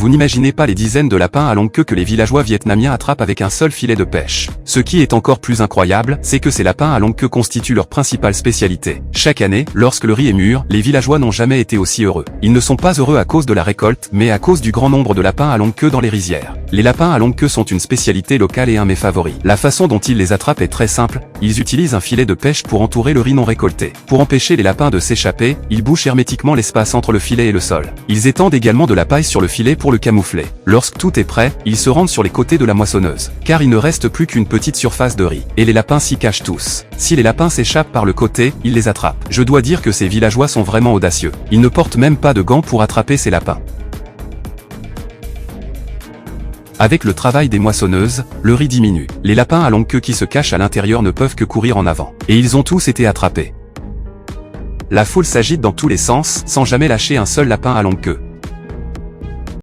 Vous n'imaginez pas les dizaines de lapins à longue queue que les villageois vietnamiens attrapent avec un seul filet de pêche. Ce qui est encore plus incroyable, c'est que ces lapins à longue queue constituent leur principale spécialité. Chaque année, lorsque le riz est mûr, les villageois n'ont jamais été aussi heureux. Ils ne sont pas heureux à cause de la récolte, mais à cause du grand nombre de lapins à longue queue dans les rizières. Les lapins à longue queue sont une spécialité locale et un mets favori. La façon dont ils les attrapent est très simple, ils utilisent un filet de pêche pour entourer le riz non récolté. Pour empêcher les lapins de s'échapper, ils bouchent hermétiquement l'espace entre le filet et le sol. Ils étendent également de la paille sur le filet pour le camoufler. Lorsque tout est prêt, ils se rendent sur les côtés de la moissonneuse, car il ne reste plus qu'une petite surface de riz. Et les lapins s'y cachent tous. Si les lapins s'échappent par le côté, ils les attrapent. Je dois dire que ces villageois sont vraiment audacieux. Ils ne portent même pas de gants pour attraper ces lapins. Avec le travail des moissonneuses, le riz diminue. Les lapins à longue queue qui se cachent à l'intérieur ne peuvent que courir en avant. Et ils ont tous été attrapés. La foule s'agite dans tous les sens, sans jamais lâcher un seul lapin à longue queue.